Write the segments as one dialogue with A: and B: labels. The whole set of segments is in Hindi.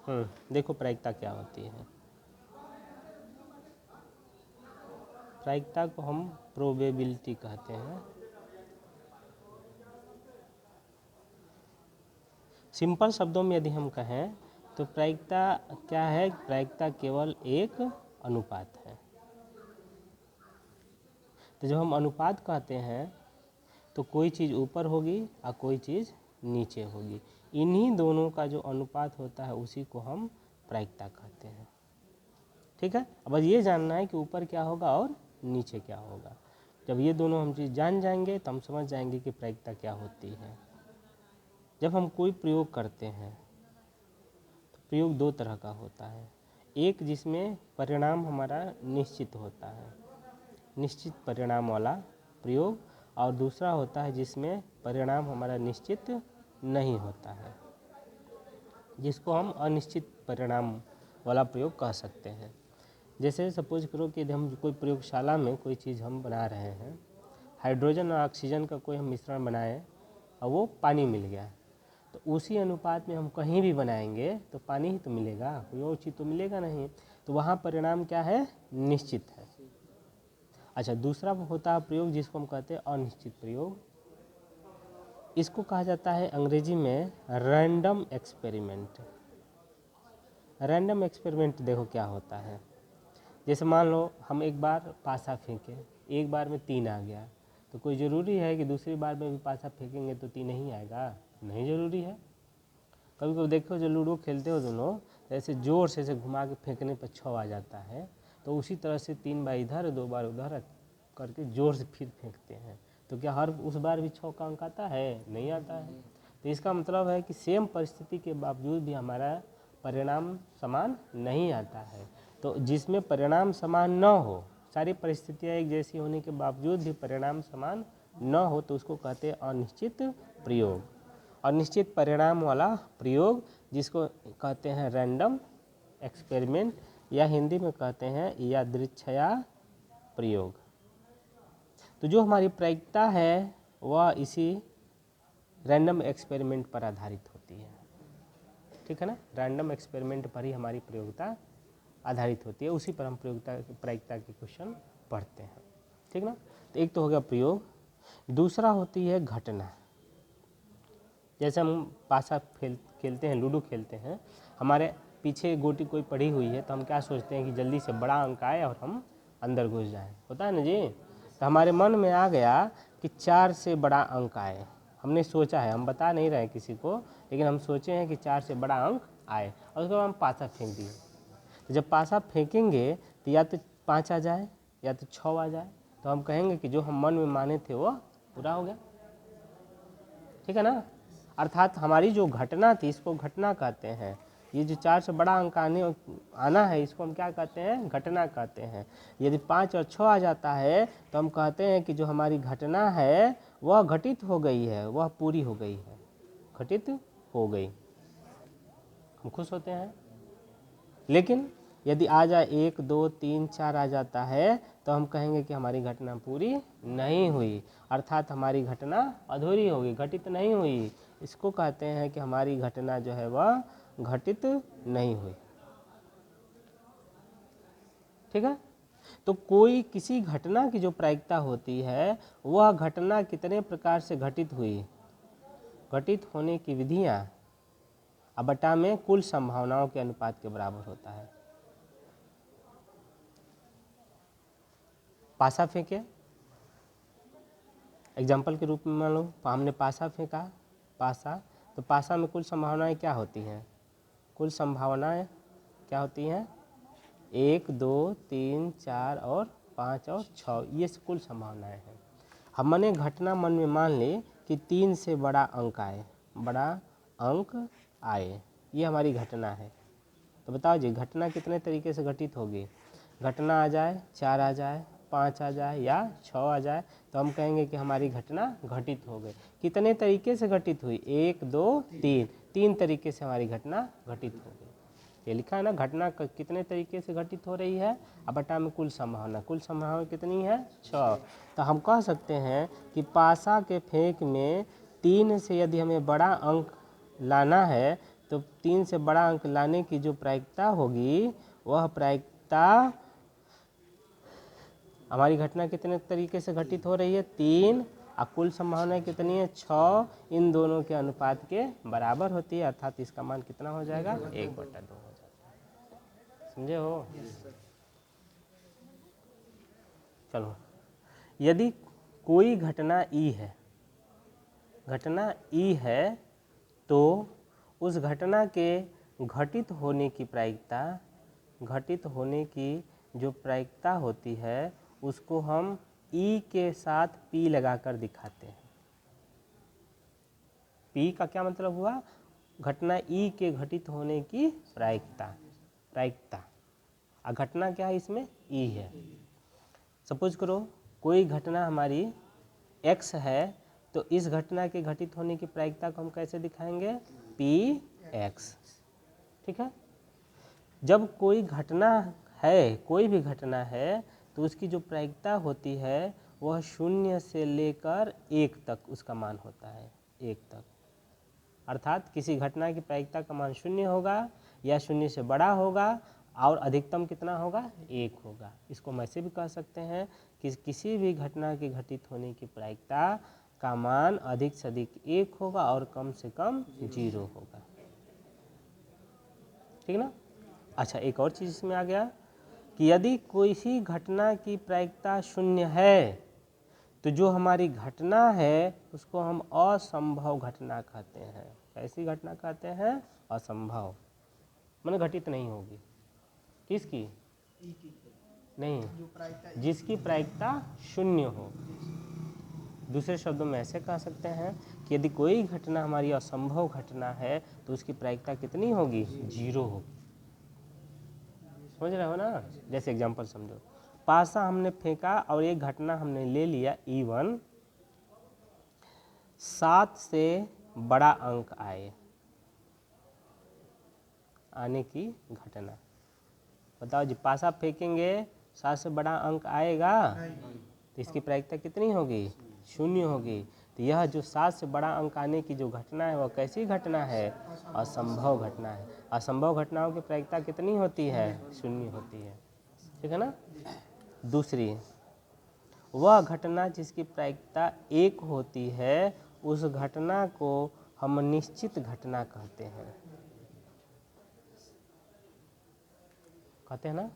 A: देखो प्रायिकता क्या होती है। प्रायिकता को हम प्रोबेबिलिटी कहते हैं। सिंपल शब्दों में यदि हम कहें तो प्रायिकता क्या है? प्रायिकता केवल एक अनुपात है। तो जब हम अनुपात कहते हैं तो कोई चीज़ ऊपर होगी और कोई चीज़ नीचे होगी। इन्हीं दोनों का जो अनुपात होता है उसी को हम प्रायिकता कहते हैं। ठीक है, अब बस ये जानना है कि ऊपर क्या होगा और नीचे क्या होगा। जब ये दोनों हम चीज़ जान जाएंगे तो हम समझ जाएंगे कि प्रायिकता क्या होती है। जब हम कोई प्रयोग करते हैं तो प्रयोग दो तरह का होता है। एक जिसमें परिणाम हमारा निश्चित होता है, निश्चित परिणाम वाला प्रयोग, और दूसरा होता है जिसमें परिणाम हमारा निश्चित नहीं होता है, जिसको हम अनिश्चित परिणाम वाला प्रयोग कह सकते हैं। जैसे सपोज करो कि हम कोई प्रयोगशाला में कोई चीज़ हम बना रहे हैं, हाइड्रोजन और ऑक्सीजन का कोई हम मिश्रण बनाए और वो पानी मिल गया, तो उसी अनुपात में हम कहीं भी बनाएंगे तो पानी ही तो मिलेगा, कोई और चीज़ तो मिलेगा नहीं। तो वहाँ परिणाम क्या है? निश्चित है। अच्छा, दूसरा होता है प्रयोग जिसको हम कहते हैं अनिश्चित प्रयोग। इसको कहा जाता है अंग्रेजी में रैंडम एक्सपेरिमेंट। रैंडम एक्सपेरिमेंट देखो क्या होता है। जैसे मान लो हम एक बार पासा फेंके, एक बार में 3 आ गया, तो कोई ज़रूरी है कि दूसरी बार में भी पासा फेंकेंगे तो 3 नहीं आएगा? नहीं ज़रूरी है। कभी कभी देखो जो लूडो खेलते हो दोनों, ऐसे ज़ोर से घुमा के फेंकने पर 6 आ जाता है, तो उसी तरह से 3 बार इधर 2 बार उधर करके ज़ोर से फिर फेंकते हैं, तो क्या हर उस बार भी 6 का अंक आता है? नहीं आता है। तो इसका मतलब है कि सेम परिस्थिति के बावजूद भी हमारा परिणाम समान नहीं आता है। तो जिसमें परिणाम समान न हो, सारी परिस्थितियाँ एक जैसी होने के बावजूद भी परिणाम समान न हो, तो उसको कहते हैं अनिश्चित प्रयोग। अनिश्चित परिणाम वाला प्रयोग जिसको कहते हैं रैंडम एक्सपेरिमेंट, या हिंदी में कहते हैं यादृच्छया प्रयोग। तो जो हमारी प्रायिकता है वह इसी रैंडम एक्सपेरिमेंट पर आधारित होती है। ठीक है ना, रैंडम एक्सपेरिमेंट पर ही हमारी प्रयोगिता आधारित होती है, उसी पर हम प्रायिकता के क्वेश्चन पढ़ते हैं। ठीक ना, तो एक तो हो गया प्रयोग, दूसरा होती है घटना। जैसे हम पासा खेलते हैं, लूडो खेलते हैं, हमारे पीछे गोटी कोई पड़ी हुई है, तो हम क्या सोचते हैं कि जल्दी से बड़ा अंक आए और हम अंदर घुस जाएं, होता है ना जी। तो हमारे मन में आ गया कि 4 से बड़ा अंक आए, हमने सोचा है, हम बता नहीं रहे किसी को, लेकिन हम सोचे हैं कि 4 से बड़ा अंक आए, और उसके बाद हम पासा फेंक दिए। तो जब पासा फेंकेंगे तो या तो 5 आ जाए या तो 6 आ जाए, तो हम कहेंगे कि जो हम मन में माने थे वो पूरा हो गया। ठीक है ना, अर्थात हमारी जो घटना थी इसको घटना कहते हैं। ये जो 4 से बड़ा अंक आना है इसको हम क्या कहते हैं? घटना कहते हैं। यदि 5 और 6 आ जाता है तो हम कहते हैं कि जो हमारी घटना है वह घटित हो गई है, वह पूरी हो गई है, घटित हो गई, हम खुश होते हैं। लेकिन यदि आ जाए 1 2 3 4 आ जाता है तो हम कहेंगे कि हमारी घटना पूरी नहीं हुई, अर्थात हमारी घटना अधूरी होगी, घटित नहीं हुई। इसको कहते हैं कि हमारी घटना जो है वह घटित नहीं हुई। ठीक है, तो कोई किसी घटना की जो प्रायिकता होती है वह घटना कितने प्रकार से घटित हुई, घटित होने की विधियां बटा में कुल संभावनाओं के अनुपात के बराबर होता है। पासा फेंके, एग्जाम्पल के रूप में मान लो हमने पासा फेंका, पासा, तो पासा में कुल संभावनाएं क्या होती हैं? कुल संभावनाएं क्या होती हैं? 1 2 3 4 और 5 और 6, ये कुल संभावनाएं हैं। हमने घटना मन में मान ली कि 3 से बड़ा अंक आए, बड़ा अंक आए, ये हमारी घटना है। तो बताओ जी घटना कितने तरीके से घटित होगी? घटना आ जाए, 4 आ जाए, 5 आ जाए या 6 आ जाए, तो हम कहेंगे कि हमारी घटना घटित हो गई। कितने तरीके से घटित हुई? 1 2 3, 3 तरीके से हमारी घटना घटित हो गई। ये लिखा है ना, घटना कितने तरीके से घटित हो रही है, अब बटा में कुल संभावना, कुल संभावना कितनी है? 6। तो हम कह सकते हैं कि पासा के फेंक में 3 से यदि हमें बड़ा अंक लाना है तो 3 से बड़ा अंक लाने की जो प्रायिकता होगी वह प्रायिकता हमारी घटना कितने तरीके से घटित हो रही है 3 और कुल संभावना कितनी है 6, इन दोनों के अनुपात के बराबर होती है, अर्थात इसका मान कितना हो जाएगा 1/2 हो जाएगा। समझे हो? चलो, यदि कोई घटना ई है, घटना ई है तो उस घटना के घटित होने की प्रायिकता, घटित होने की जो प्रायिकता होती है उसको हम ई के साथ पी लगाकर दिखाते हैं। पी का क्या मतलब हुआ? घटना ई के घटित होने की प्रायिकता, प्रायिकता। और घटना क्या है इसमें? ई है। सपोज करो कोई घटना हमारी एक्स है तो इस घटना के घटित होने की प्रायिकता को हम कैसे दिखाएंगे? P x. ठीक है। जब कोई घटना है, कोई भी घटना है तो उसकी जो प्रायिकता होती है वह 0 से लेकर 1 तक उसका मान होता है, 1 तक। अर्थात किसी घटना की प्रायिकता का मान 0 होगा या 0 से बड़ा होगा और अधिकतम कितना होगा? 1 होगा। इसको हम ऐसे भी कह सकते हैं कि किसी भी घटना के घटित होने की प्रायिकता का मान अधिक से अधिक 1 होगा और कम से कम 0 होगा। ठीक ना? अच्छा, एक और चीज़ इसमें आ गया कि यदि कोई सी घटना की प्रायिकता 0 है तो जो हमारी घटना है उसको हम असंभव घटना कहते हैं। कैसी घटना कहते हैं? असंभव, माने घटित नहीं होगी। किसकी? नहीं, जिसकी प्रायिकता 0 हो। दूसरे शब्दों में ऐसे कह सकते हैं कि यदि कोई घटना हमारी असंभव घटना है तो उसकी प्रायिकता कितनी होगी? 0 होगी। समझ रहे हो ना? जैसे एग्जांपल समझो, पासा हमने फेंका और एक घटना हमने ले लिया E1, 7 से बड़ा अंक आए, आने की घटना। बताओ जी, पासा फेंकेंगे 7 से बड़ा अंक आएगा तो इसकी प्रायिकता कितनी होगी? 0 होगी। तो यह जो 7 से बड़ा अंक आने की जो घटना है वह कैसी घटना है? असंभव घटना है। असंभव घटनाओं की प्रायिकता कितनी होती है? 0 होती है। ठीक है ना? दूसरी, वह घटना जिसकी प्रायिकता 1 होती है उस घटना को हम निश्चित घटना कहते हैं। कहते हैं ना?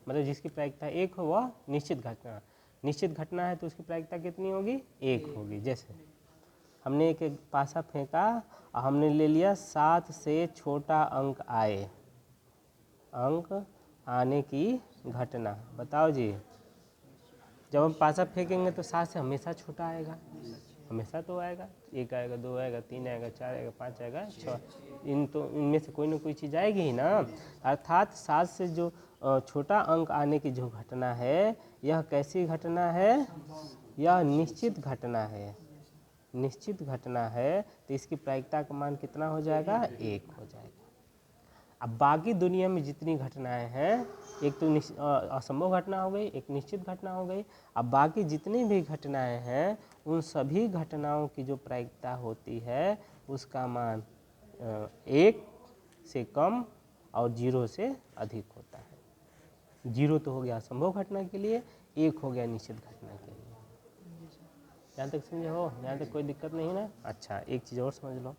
A: मतलब जिसकी प्रायिकता 1 हो वह निश्चित घटना। निश्चित घटना है तो उसकी प्रायिकता कितनी होगी? 1 होगी। जैसे हमने एक पासा फेंका और हमने ले लिया 7 से छोटा अंक आए, अंक आने की घटना। बताओ जी, जब हम पासा फेंकेंगे तो 7 से हमेशा छोटा आएगा, हमेशा तो आएगा। 1 आएगा, 2 आएगा, 3 आएगा, 4 आएगा, 5 आएगा, 6, इनमें से कोई ना कोई चीज़ आएगी ही ना। अर्थात 7 से जो छोटा अंक आने की जो घटना है यह कैसी घटना है? यह निश्चित घटना है। निश्चित घटना है तो इसकी प्रायिकता का मान कितना हो जाएगा? 1 हो जाएगा। अब बाकी दुनिया में जितनी घटनाएं हैं, एक तो असंभव घटना हो गई, एक निश्चित घटना हो गई। अब बाकी जितनी भी घटनाएं हैं उन सभी घटनाओं की जो प्रायिकता होती है उसका मान 1 से कम और 0 से अधिक होता है। 0 तो हो गया असंभव घटना के लिए, 1 हो गया निश्चित घटना के लिए। यहाँ तक समझे हो? यहाँ तक कोई दिक्कत नहीं ना? अच्छा, एक चीज़ और समझ लो,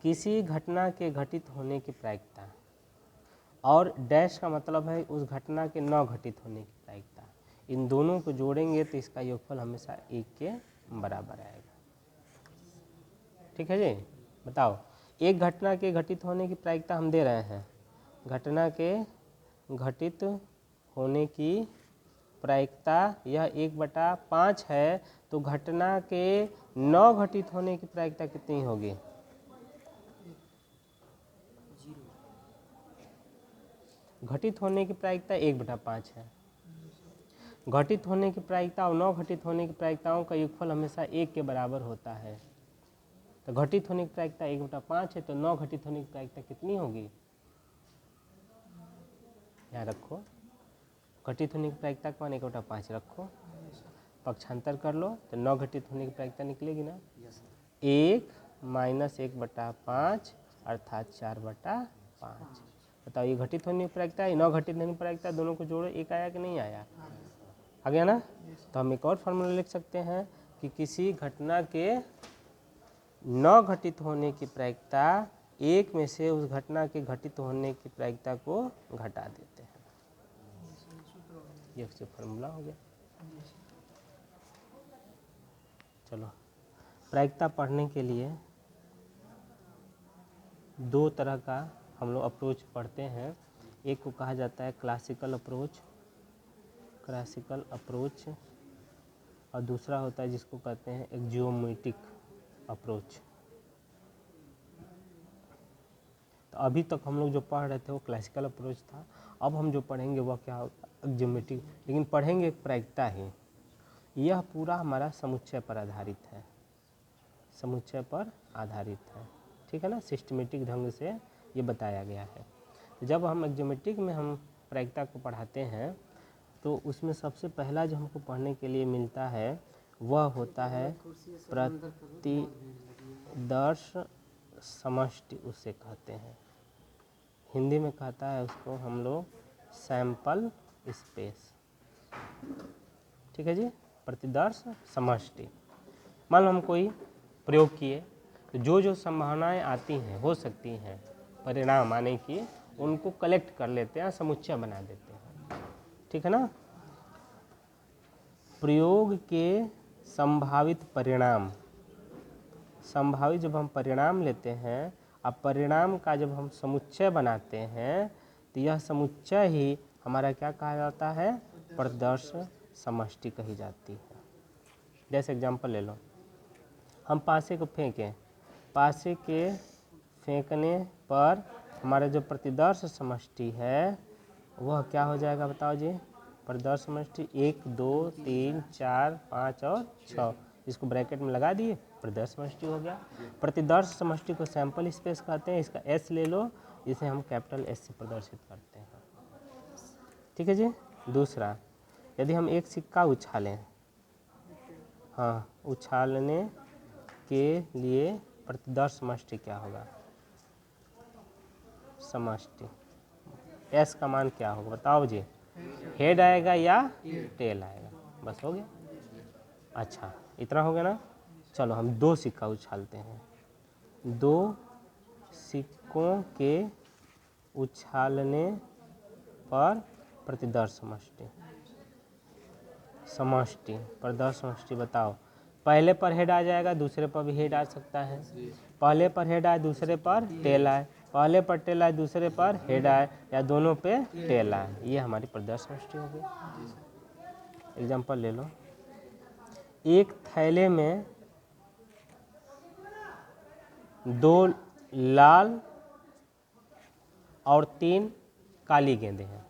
A: किसी घटना के घटित होने की प्रायिकता और डैश का मतलब है उस घटना के न घटित होने की प्रायिकता, इन दोनों को जोड़ेंगे तो इसका योगफल हमेशा 1 के बराबर आएगा। ठीक है जी? बताओ, एक घटना के घटित होने की प्रायिकता हम दे रहे हैं, घटना के घटित होने की प्रायिकता यह 1/5 है, तो घटना के न घटित होने की प्रायिकता कितनी होगी? घटित होने की प्रायिकता 1/5 है। घटित होने की प्रायिकता और न घटित होने की प्रायिकताओं का योगफल हमेशा 1 के बराबर होता है। तो घटित होने की प्रायिकता 1/5 है तो न घटित होने की प्रायिकता कितनी होगी? यहाँ रखो, घटित होने की प्रायिकता का मान 1/5 रखो, पक्षांतर कर लो तो 9 घटित होने की प्रायिकता निकलेगी ना। 1 -1/5 अर्थात 4/5। बताओ ये घटित होने की प्रायिकता है, न घटित होने की प्रायिकता, दोनों को जोड़ो, एक आया कि नहीं आया? आ गया ना? तो हम एक और फॉर्मूला लिख सकते हैं कि किसी घटना के न घटित होने की प्रायिकता एक में से उस घटना के घटित होने की प्रायिकता को घटा देते हैं। ये उससे फॉर्मूला हो गया। चलो, प्रायिकता पढ़ने के लिए दो तरह का हम लोग अप्रोच पढ़ते हैं। एक को कहा जाता है क्लासिकल अप्रोच, और दूसरा होता है जिसको कहते हैं एक्जियोमेट्रिक अप्रोच। तो अभी तक हम लोग जो पढ़ रहे थे वो क्लासिकल अप्रोच था। अब हम जो पढ़ेंगे वह क्या होगा? एक्जियोमेट्रिक। लेकिन पढ़ेंगे एक प्रायिकता ही। यह पूरा हमारा समुच्चय पर आधारित है, समुच्चय पर आधारित है, ठीक है ना? सिस्टमेटिक ढंग से ये बताया गया है। जब हम एक्जियोमेट्रिक में हम प्रायिकता को पढ़ाते हैं तो उसमें सबसे पहला जो हमको पढ़ने के लिए मिलता है वह होता है प्रतिदर्श समष्टि, उसे कहते हैं। हिंदी में कहता है उसको हम लोग सैंपल स्पेस, ठीक है जी? प्रतिदर्श समष्टि। मान लो हम कोई प्रयोग किए तो जो जो संभावनाएं आती हैं, हो सकती हैं, परिणाम आने की, उनको कलेक्ट कर लेते हैं, समुच्चय बना देते हैं, ठीक है ना? प्रयोग के संभावित परिणाम, संभावित जब हम परिणाम लेते हैं, अब परिणाम का जब हम समुच्चय बनाते हैं तो यह समुच्चय ही हमारा क्या कहा जाता है? प्रतिदर्श समष्टि कही जाती है। जैसे एग्जांपल ले लो, हम पासे को फेंकें, पासे के फेंकने पर हमारा जो प्रतिदर्श समष्टि है वह क्या हो जाएगा? बताओ जी। प्रतिदर्श समष्टि 1, 2, 3, 4, 5 और 6, इसको ब्रैकेट में लगा दिए, प्रतिदर्श समष्टि हो गया। प्रतिदर्श समष्टि को सैंपल स्पेस कहते हैं। इसका एस ले लो, इसे हम कैपिटल एस से प्रदर्शित करते हैं, ठीक है जी। दूसरा, यदि हम एक सिक्का उछालें, हाँ, उछालने के लिए प्रतिदर्श समष्टि क्या होगा? समष्टि एस का मान क्या होगा? बताओ जी। हेड आएगा या टेल आएगा? बस हो गया। अच्छा, इतना हो गया ना? चलो हम दो सिक्का उछालते हैं। दो सिक्कों के उछालने पर प्रतिदर्श समष्टि, प्रतिदर्श समष्टि बताओ। पहले पर हेड आ जाएगा, दूसरे पर भी हेड आ सकता है। पहले पर हेड आए, दूसरे पर टेल आए, पहले पर टेल आए, दूसरे पर हेड आए, या दोनों पे टेल आए, ये हमारी प्रतिदर्श समष्टि हो गई। एग्जांपल ले लो, एक थैले में 2 लाल और 3 काली गेंदें हैं,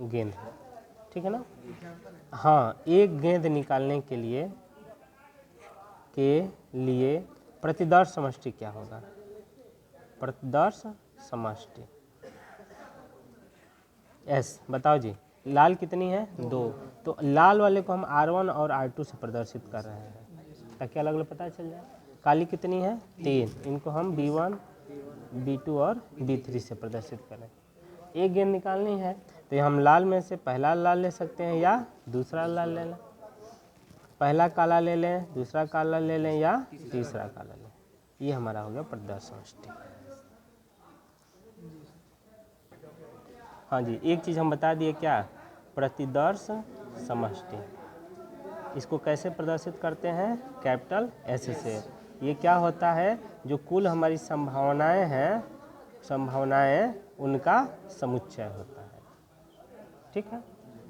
A: गेंद है, ठीक है ना? हाँ, एक गेंद निकालने के लिए प्रतिदर्श समष्टि क्या होगा? प्रतिदर्श समष्टि एस, बताओ जी। लाल कितनी है? 2, तो लाल वाले को हम R1 और R2 से प्रदर्शित कर रहे हैं ताकि अलग अलग पता चल जाए। काली कितनी है? 3, इनको हम B1, B2 और B3 से प्रदर्शित करें। एक गेंद निकालनी है तो हम लाल में से पहला लाल ले सकते हैं या दूसरा लाल ले लें, पहला काला ले लें, दूसरा काला ले लें, या तीसरा काला लें। ये हमारा हो गया प्रतिदर्श समष्टि। हाँ जी, एक चीज़ हम बता दिए, क्या? प्रतिदर्श समष्टि। इसको कैसे प्रदर्शित करते हैं? कैपिटल एस से। ये क्या होता है? जो कुल हमारी संभावनाएं हैं, संभावनाएं, उनका समुच्चय होता है, ठीक है।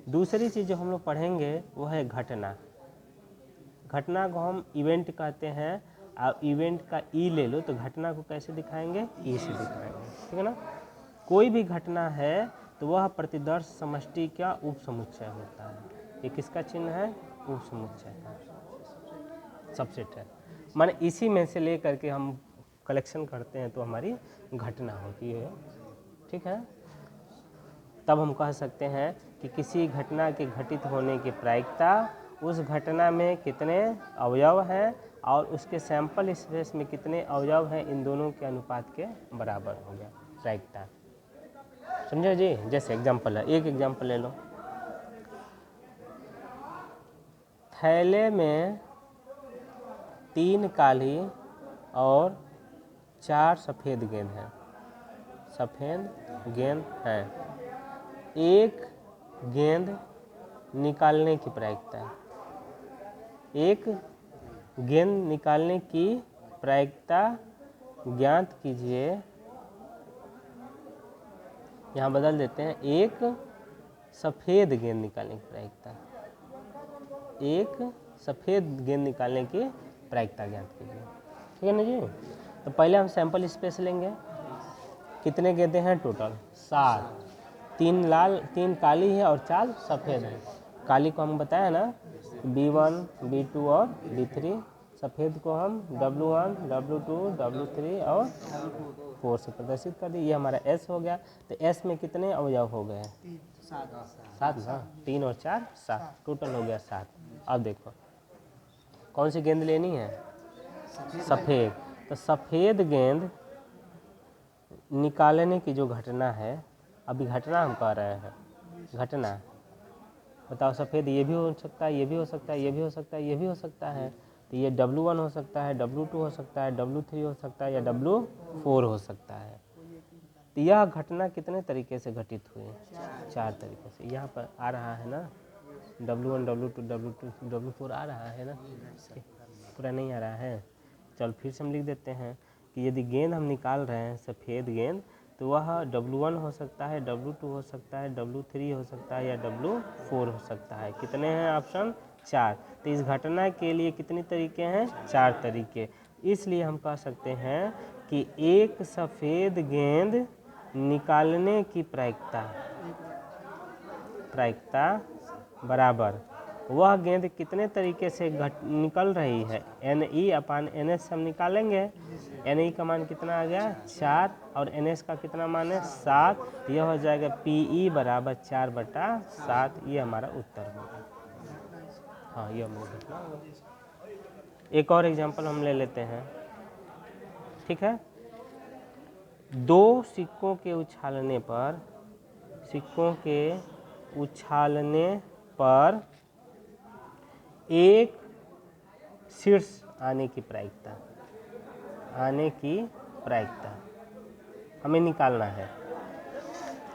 A: दूसरी चीज़ जो हम लोग पढ़ेंगे वो है घटना। घटना को हम इवेंट कहते हैं। आप इवेंट का ई ले लो तो घटना को कैसे दिखाएंगे? ई से दिखाएंगे, ठीक है ना। कोई भी घटना है तो वह प्रतिदर्श समष्टि का उप समुच्चय होता है। ये किसका चिन्ह है? उप समुच्चय है, सबसेट है। माने इसी में से ले करके हम कलेक्शन करते हैं तो हमारी घटना होती है, ठीक है। तब हम कह सकते हैं कि किसी घटना के घटित होने की प्रायिकता, उस घटना में कितने अवयव हैं और उसके सैंपल स्पेस में कितने अवयव हैं, इन दोनों के अनुपात के बराबर हो गया प्रायिकता। समझे जी? जैसे एग्जाम्पल है, एक एग्जाम्पल ले लो। थैले में 3 काली और 4 सफ़ेद गेंद हैं। सफ़ेद गेंद है। एक गेंद निकालने की प्रायिकता है। एक गेंद निकालने की प्रायिकता ज्ञात कीजिए। यहाँ बदल देते हैं, एक सफ़ेद गेंद निकालने की प्रायिकता। एक सफ़ेद गेंद निकालने की प्रायिकता ज्ञात कीजिए। ठीक है ना जी? तो पहले हम सैंपल स्पेस लेंगे। कितने गेंदें हैं टोटल? 7। 3 काली है और 4 सफ़ेद है। काली को हम बताया ना B1, B2 और B3। सफ़ेद को हम W1, W2, W3 और 4 से प्रदर्शित कर दिए। ये हमारा S हो गया। तो S में कितने अवयव हो गए? 7 ना। 3 और 4 7, टोटल हो गया 7। अब देखो कौन सी गेंद लेनी है? सफ़ेद। तो सफ़ेद गेंद निकालने की जो घटना है, अभी घटना हम कह रहे हैं, घटना बताओ। सफ़ेद ये भी हो सकता है, ये भी हो सकता है, ये भी हो सकता है, ये भी हो सकता है। तो ये W1 हो सकता है, W2 हो सकता है, W3 हो सकता है या W4 हो सकता है। तो यह घटना कितने तरीके से घटित हुई? 4 तरीके से। यहाँ पर आ रहा है ना W1, W2, W4 आ रहा है ना? पूरा नहीं आ रहा है। चल फिर से हम लिख देते हैं कि यदि गेंद हम निकाल रहे हैं सफ़ेद गेंद, तो वह W1 हो सकता है, W2 हो सकता है, W3 हो सकता है या W4 हो सकता है। कितने हैं ऑप्शन? 4। तो इस घटना के लिए कितने तरीके हैं? 4 तरीके। इसलिए हम कह सकते हैं कि एक सफ़ेद गेंद निकालने की प्रायिकता बराबर वह गेंद कितने तरीके से निकल रही है, Ne/Ns हम निकालेंगे। Ne का मान कितना आ गया? 4 और Ns का कितना मान है? 7। यह हो जाएगा Pe बराबर 4/7। ये हमारा उत्तर होगा। हाँ, ये हमारा घटना होगा। एक और एग्जांपल हम ले लेते हैं। ठीक है। 2 सिक्कों के उछालने पर एक शीर्ष आने की प्रायिकता हमें निकालना है।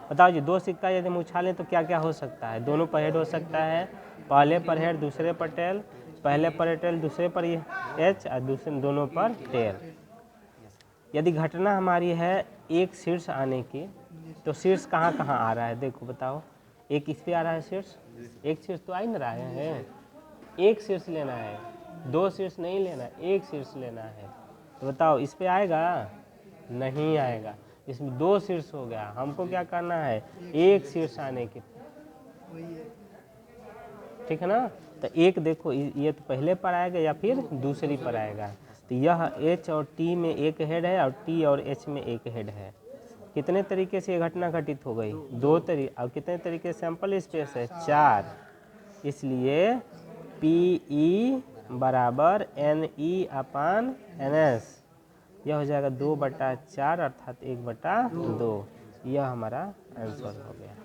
A: बताओ जी, 2 सिक्का यदि हम उछालें तो क्या क्या हो सकता है? दोनों पर हेड हो सकता है। पहले पर हेड, दूसरे पर टेल। पहले पर टेल, दूसरे पर एच और दूसरे दोनों पर टेल। यदि घटना हमारी है एक शीर्ष आने की, तो शीर्ष कहाँ कहाँ आ रहा है? देखो बताओ। एक इस पे आ रहा है शीर्ष। एक शीर्ष तो आ ही नहीं रहा है। एक शीर्ष लेना है, 2 शीर्ष नहीं लेना, एक शीर्ष लेना है। तो बताओ इस पे आएगा? नहीं आएगा। इसमें 2 शीर्ष हो गया। हमको क्या करना है? एक शीर्ष आने की। ठीक है ना? तो एक देखो, ये तो पहले पर आएगा या फिर दूसरी पर आएगा। तो यह H और T में एक हेड है और T और H में एक हेड है। कितने तरीके से ये घटना घटित हो गई? 2 तरीके। और कितने तरीके सैंपल स्पेस है? 4। इसलिए Pe बराबर Ne/Ns। यह हो जाएगा 2/4 अर्थात 1/2। यह हमारा आंसर हो गया।